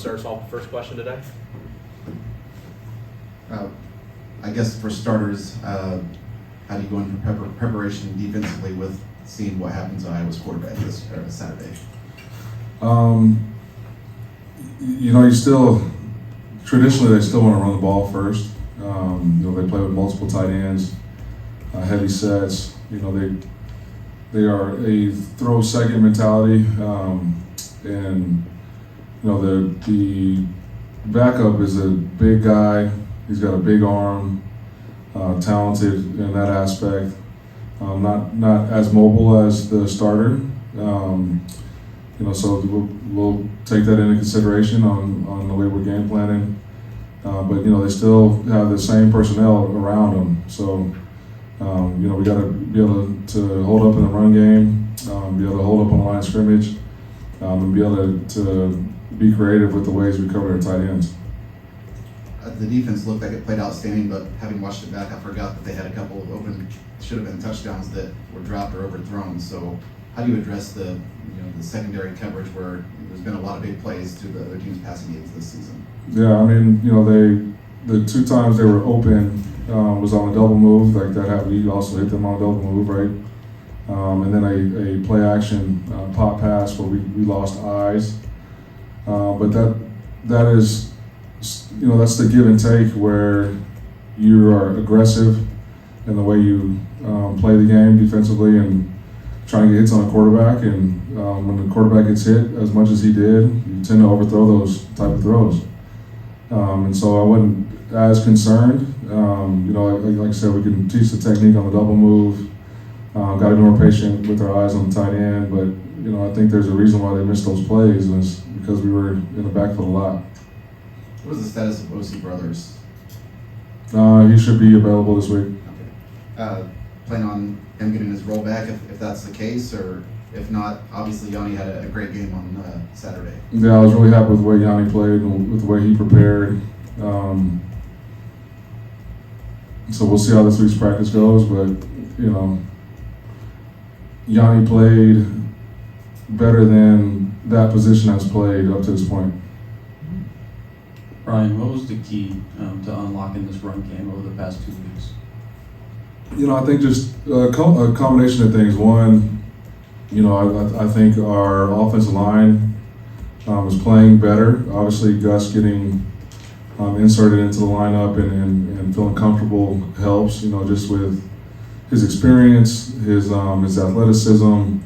start us off with the first question today? I guess for starters, how do you go into preparation defensively with seeing what happens on Iowa's quarterback this Saturday? Traditionally they still want to run the ball first. They play with multiple tight ends, heavy sets. They are a throw second mentality, and the backup is a big guy. He's got a big arm, talented in that aspect. Not as mobile as the starter. So we'll take that into consideration on the way we're game planning. But they still have the same personnel around them. So we got to be able to hold up in the run game, be able to hold up on the line of scrimmage, and be able to be creative with the ways we cover our tight ends. The defense looked like it played outstanding, but having watched it back, I forgot that they had a couple of open, should have been touchdowns that were dropped or overthrown. So how do you address the secondary coverage where there's been a lot of big plays to the other team's passing games this season? Yeah, the two times they were open was on a double move, like that happened. We also hit them on a double move, right? And then a play action pop pass where we lost eyes. But that is, that's the give and take where you are aggressive in the way you play the game defensively and trying to get hits on a quarterback. And when the quarterback gets hit as much as he did, you tend to overthrow those type of throws. And so I wasn't as concerned. Like I said, we can teach the technique on the double move. Got to be more patient with our eyes on the tight end. But, I think there's a reason why they missed those plays, and it's because we were in the backfield a lot. What is the status of O.C. Brothers? He should be available this week. Okay. Plan on him getting his role back if that's the case, or if not, obviously Yanni had a great game on Saturday. Yeah, I was really happy with the way Yanni played and with the way he prepared. So we'll see how this week's practice goes, but, Yanni played better than that position has played up to this point. Brian, what was the key to unlocking this run game over the past 2 weeks? I think just a combination of things. One, I think our offensive line is playing better. Obviously, Gus getting inserted into the lineup and feeling comfortable helps, just with his experience, his athleticism,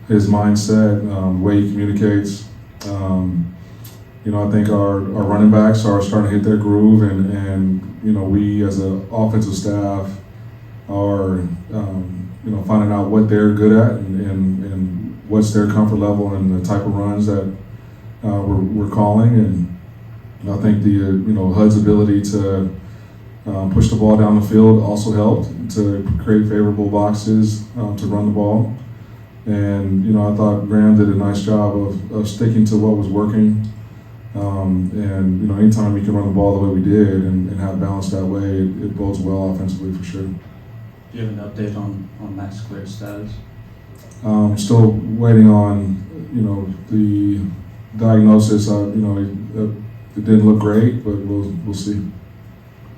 his mindset, the way he communicates. I think our running backs are starting to hit their groove, and we as an offensive staff are finding out what they're good at and what's their comfort level and the type of runs that we're calling. And I think the HUD's ability to push the ball down the field also helped to create favorable boxes to run the ball. And I thought Graham did a nice job of sticking to what was working. And anytime we can run the ball the way we did and have balance that way, it bodes well offensively for sure. Do you have an update on Max Clear's status? Still waiting on the diagnosis. It didn't look great, but we'll see.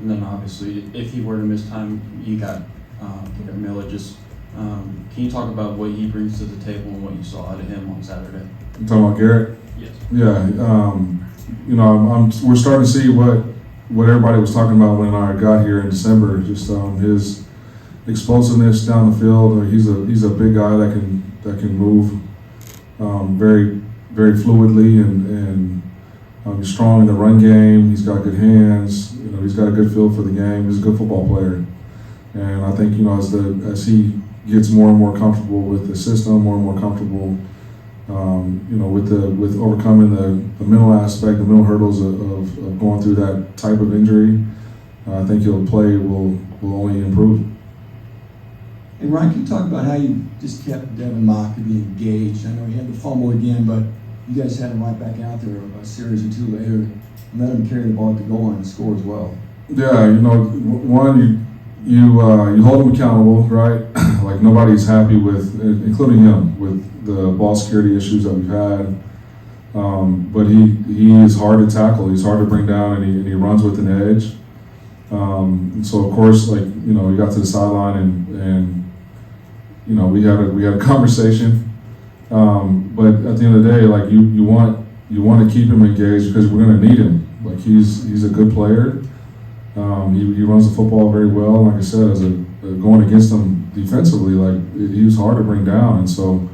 And then obviously, if he were to miss time, you got Garrett Miller. Just can you talk about what he brings to the table and what you saw out of him on Saturday? You talking about Garrett? Yes. Yeah. We're starting to see what everybody was talking about when I got here in December. Just his explosiveness down the field. He's a big guy that can move very very fluidly and he's strong in the run game. He's got good hands. He's got a good feel for the game. He's a good football player. And I think as he gets more and more comfortable with the system, more and more comfortable with overcoming the mental aspect, the mental hurdles of going through that type of injury, I think he'll play will only improve. And Ryan, can you talk about how you just kept Devin Mock to be engaged? I know he had the fumble again, but you guys had him right back out there a series or two later and let him carry the ball at the goal line and score as well. Yeah, one, you hold him accountable, right? Like nobody's happy with, including him, with the ball security issues that we've had. But he is hard to tackle. He's hard to bring down, and he runs with an edge. And so of course, like, you know, we got to the sideline and you know, we had a conversation. But at the end of the day, like, you want to keep him engaged because we're going to need him. Like, he's a good player. He runs the football very well. Like I said, going against him defensively, like, he was hard to bring down, and so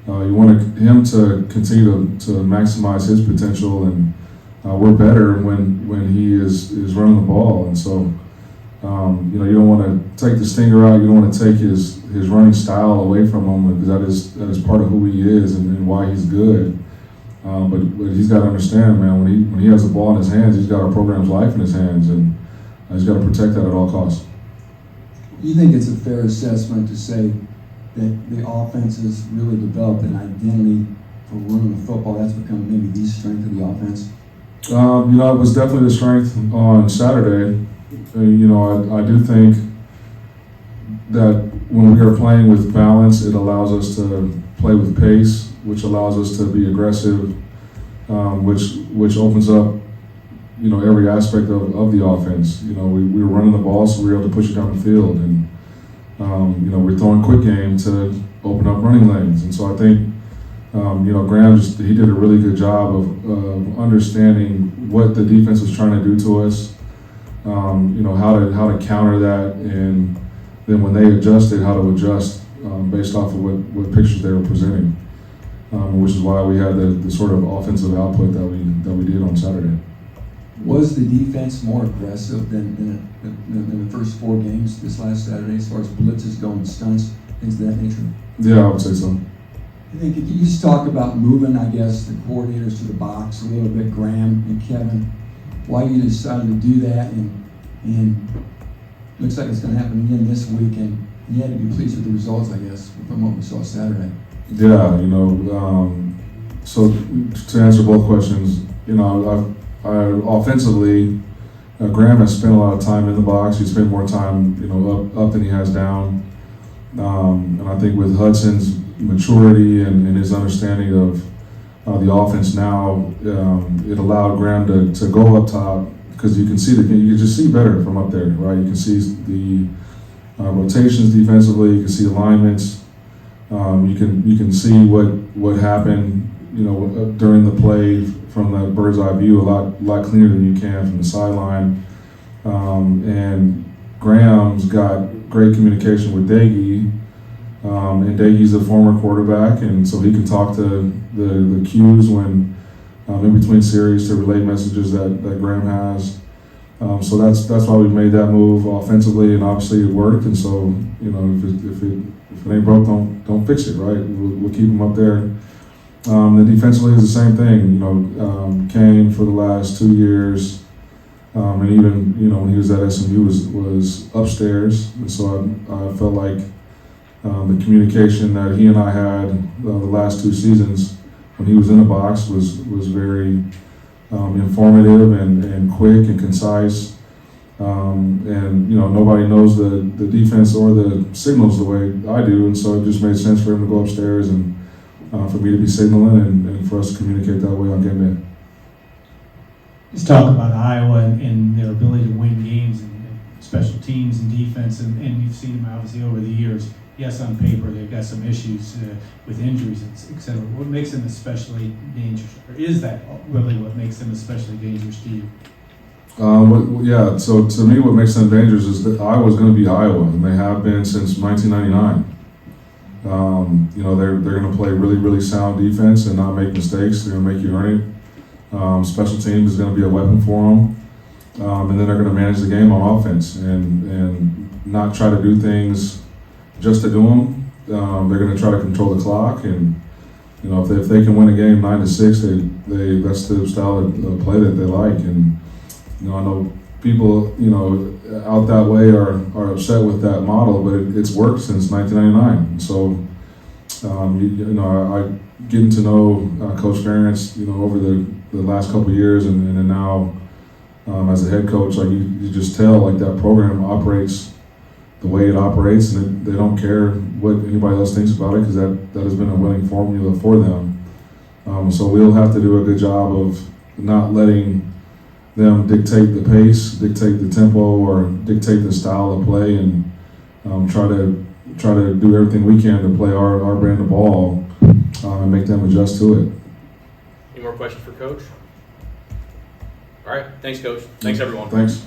you want him to continue to maximize his potential, and we're better when he is running the ball, and so you know, you don't want to take the stinger out. You don't want to take his running style away from him, because that is part of who he is and why he's good. But he's got to understand, man, when he has the ball in his hands, he's got our program's life in his hands, and he's got to protect that at all costs. You think it's a fair assessment to say that the offense has really developed an identity for running the football? That's become maybe the strength of the offense? You know, it was definitely the strength on Saturday. You know, I do think that when we are playing with balance, it allows us to play with pace, which allows us to be aggressive, which opens up, you know, every aspect of the offense. You know, we were running the ball, so we were able to push it down the field, and you know, we're throwing quick game to open up running lanes. And so I think, you know, Graham he did a really good job of understanding what the defense was trying to do to us. You know, how to counter that, and then when they adjusted, how to adjust based off of what pictures they were presenting, which is why we had the sort of offensive output that we did on Saturday. Was the defense more aggressive than the first 4 games this last Saturday, as far as blitzes go and stunts, things of that nature? Yeah, I would say so. I think, could you just talk about moving, I guess, the coordinators to the box a little bit, Graham and Kevin, why you decided to do that, and looks like it's going to happen again this week, and you had to be pleased with the results, I guess, from what we saw Saturday. Yeah, you know, so to answer both questions, you know, offensively, Graham has spent a lot of time in the box. He spent more time, you know, up than he has down. And I think with Hudson's maturity and his understanding of the offense now, it allowed Graham to go up top, because you can see you can just see better from up there, right? You can see the rotations defensively. You can see alignments. You can see what happened, you know, during the play from that bird's eye view a lot cleaner than you can from the sideline. And Graham's got great communication with Daggy, and Daggy's a former quarterback, and so he can talk to the cues when in between series to relay messages that Graham has. So that's why we made that move offensively, and obviously it worked. And so, you know, if it ain't broke, don't fix it, right? We'll keep him up there. The defensively is the same thing. You know, Kane for the last 2 years, and even, you know, when he was at SMU was upstairs. And so I felt like the communication that he and I had the last 2 seasons when he was in the box was very informative and quick and concise. And, you know, nobody knows the defense or the signals the way I do, and so it just made sense for him to go upstairs and for me to be signaling and for us to communicate that way on game day. Let's talk about Iowa and their ability to win games and special teams and defense, and you've seen them obviously over the years. Yes, on paper they've got some issues with injuries, etc. What makes them especially dangerous, or is that really what makes them especially dangerous to you? Yeah, so to me what makes them dangerous is that Iowa's going to be Iowa, and they have been since 1999. You know, they're going to play really, really sound defense and not make mistakes. They're going to make you earn it. Special teams is going to be a weapon for them. And then they're going to manage the game on offense and not try to do things just to do them. They're going to try to control the clock, and you know, if they can win a game 9-6, that's the style of play that they like. And you know, I know people, you know, out that way are upset with that model, but it's worked since 1999. So you know, I getting to know Coach Ferentz, you know, over the last couple of years, and then now as a head coach, like you just tell, like that program operates the way it operates, and they don't care what anybody else thinks about it, because that has been a winning formula for them. So we'll have to do a good job of not letting them dictate the pace, dictate the tempo, or dictate the style of play, and try to do everything we can to play our brand of ball and make them adjust to it. Any more questions for Coach? All right, thanks, Coach. Thanks, everyone. Thanks.